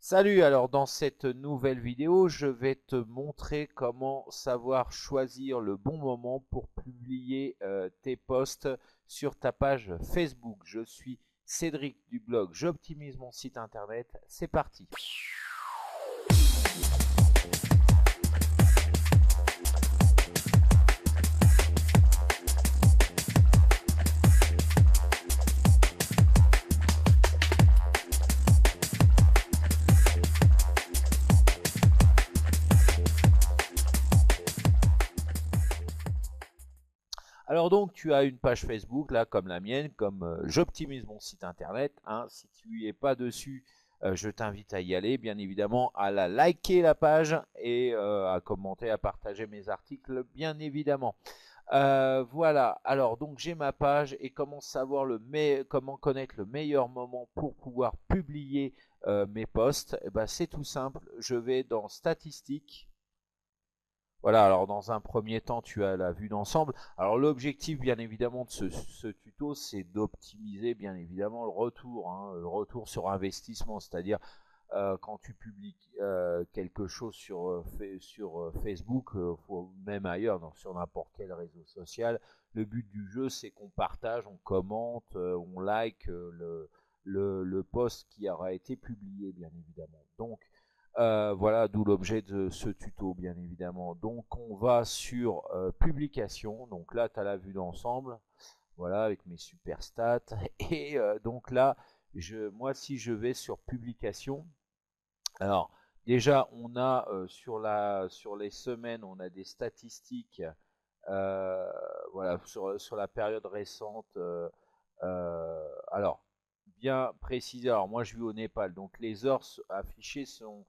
Salut, alors dans cette nouvelle vidéo, je vais te montrer comment savoir choisir le bon moment pour publier tes posts sur ta page Facebook. Je suis Cédric du blog J'optimise mon site internet. C'est parti. Alors donc tu as une page Facebook là comme la mienne, comme j'optimise mon site internet, hein. Si tu n'y es pas dessus, je t'invite à y aller, bien évidemment, à la liker la page et à commenter, à partager mes articles, bien évidemment. Voilà, alors donc j'ai ma page et comment connaître le meilleur moment pour pouvoir publier mes posts. Eh ben, c'est tout simple, je vais dans statistiques. Voilà, alors dans un premier temps, tu as la vue d'ensemble. Alors l'objectif, bien évidemment, de ce tuto, c'est d'optimiser, bien évidemment, le retour sur investissement, c'est-à-dire quand tu publies quelque chose sur Facebook, même ailleurs, donc sur n'importe quel réseau social, le but du jeu, c'est qu'on partage, on commente, on like le post qui aura été publié, bien évidemment. Donc, voilà, d'où l'objet de ce tuto, bien évidemment. Donc, on va sur publication. Donc là, tu as la vue d'ensemble. Voilà, avec mes super stats. Et donc là, moi, si je vais sur publication, alors déjà, on a sur les semaines, on a des statistiques. Voilà, sur la période récente. Alors, bien préciser, alors moi je vis au Népal, donc les heures affichées sont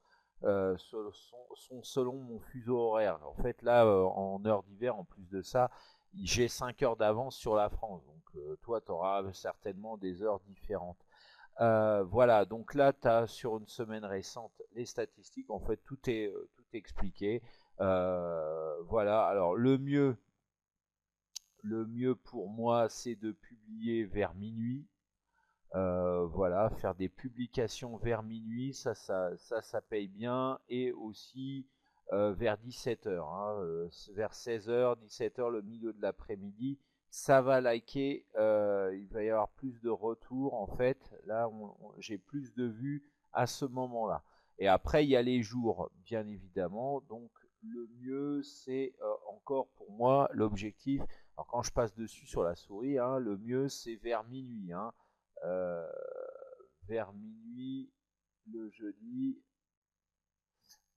selon mon fuseau horaire. En fait, là, en heure d'hiver, en plus de ça, j'ai 5 heures d'avance sur la France. Donc, toi, tu auras certainement des heures différentes. Voilà, donc là, tu as sur une semaine récente les statistiques. En fait, tout est expliqué. Voilà, alors le mieux pour moi, c'est de publier vers minuit. Voilà, faire des publications vers minuit, ça paye bien. Et aussi vers 17h, hein, vers 16h, 17h, le milieu de l'après-midi, ça va liker. Il va y avoir plus de retours en fait. Là, j'ai plus de vues à ce moment-là. Et après, il y a les jours, bien évidemment. Donc, le mieux, c'est encore pour moi l'objectif. Alors, quand je passe dessus sur la souris, hein, le mieux, c'est vers minuit, hein. euh, Vers minuit le jeudi.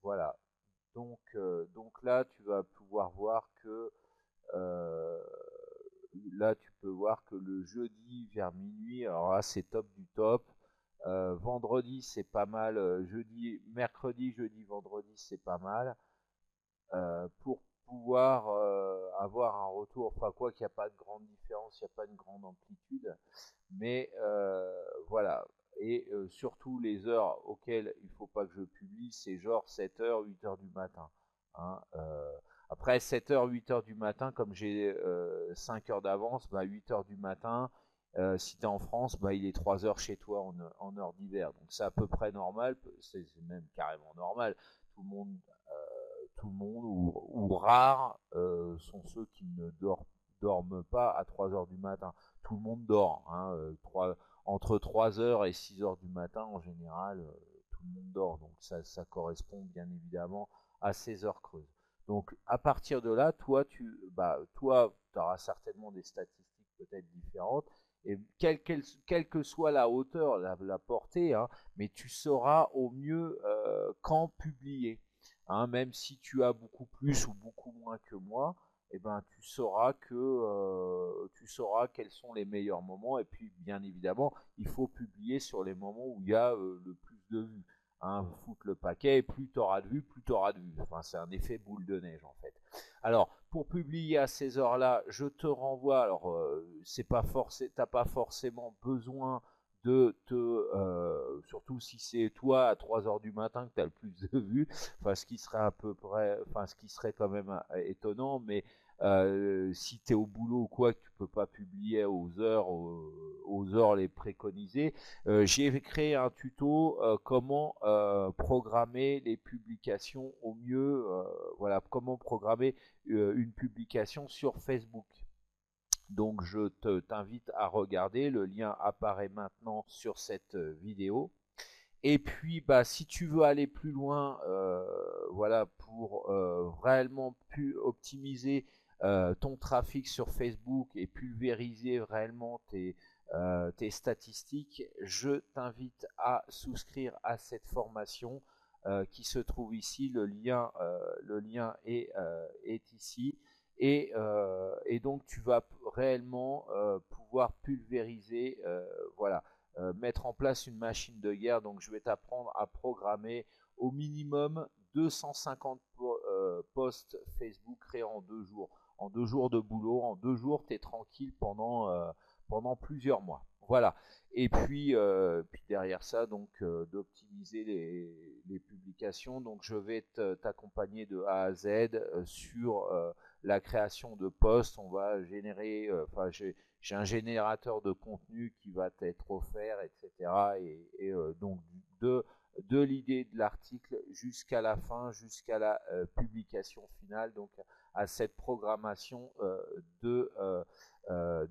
Voilà. Donc là, tu vas pouvoir voir que euh, là, tu peux voir que le jeudi vers minuit, alors là, c'est top du top. Vendredi, c'est pas mal. Mercredi, jeudi, vendredi, c'est pas mal. Pour pouvoir avoir un retour, enfin quoi qu'il n'y a pas de grande différence, il n'y a pas une grande amplitude, mais voilà. Et surtout les heures auxquelles il ne faut pas que je publie, c'est genre 7h, 8h du matin, hein. Après 7h, 8h du matin, comme j'ai 5 heures d'avance, bah 8h du matin, si tu es en France, bah, il est 3h chez toi en heure d'hiver. Donc c'est à peu près normal, c'est même carrément normal. Tout le monde tout le monde ou rares sont ceux qui ne dorment pas à 3 heures du matin. Tout le monde dort, hein, entre 3 heures et 6 heures du matin en général, tout le monde dort. Donc ça correspond bien évidemment à ces heures creuses. Donc à partir de là, toi, auras certainement des statistiques peut-être différentes. Et quelle que soit la hauteur, la portée, hein, mais tu sauras au mieux quand publier, hein. Même si tu as beaucoup plus ou beaucoup moins que moi, eh ben, tu sauras quels sont les meilleurs moments. Et puis, bien évidemment, il faut publier sur les moments où il y a le plus de vues, hein. Foutre le paquet, plus tu auras de vues, plus tu auras de vues. Enfin, c'est un effet boule de neige en fait. Alors, pour publier à ces heures-là, je te renvoie. Alors, t'as pas forcément besoin surtout si c'est toi à 3 heures du matin que tu as le plus de vues, enfin ce qui serait à peu près, enfin ce qui serait quand même étonnant, mais si tu es au boulot ou quoi, que tu peux pas publier aux heures les préconisées, j'ai créé un tuto comment programmer les publications au mieux, voilà, comment programmer une publication sur Facebook. Donc je t'invite à regarder, le lien apparaît maintenant sur cette vidéo. Et puis bah si tu veux aller plus loin, voilà, pour réellement optimiser ton trafic sur Facebook et pulvériser réellement tes statistiques, je t'invite à souscrire à cette formation qui se trouve ici. Le lien est ici. Et donc tu vas réellement pouvoir pulvériser, voilà, mettre en place une machine de guerre. Donc je vais t'apprendre à programmer au minimum 250 posts Facebook créés en 2 jours. En 2 jours de boulot, en 2 jours, tu es tranquille pendant plusieurs mois. Voilà. Et puis derrière ça, donc d'optimiser les publications. Donc je vais t'accompagner de A à Z sur la création de posts. On va générer, enfin j'ai un générateur de contenu qui va t'être offert, etc. Et donc de l'idée de l'article jusqu'à la fin, jusqu'à la publication finale, donc à cette programmation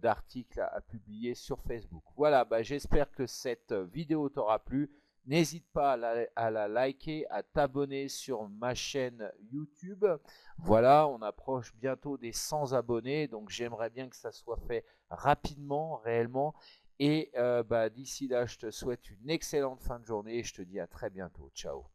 d'articles à publier sur Facebook. Voilà, bah, j'espère que cette vidéo t'aura plu. N'hésite pas à la liker, à t'abonner sur ma chaîne YouTube. Voilà, on approche bientôt des 100 abonnés, donc j'aimerais bien que ça soit fait rapidement, réellement. Et bah, d'ici là, je te souhaite une excellente fin de journée et je te dis à très bientôt. Ciao.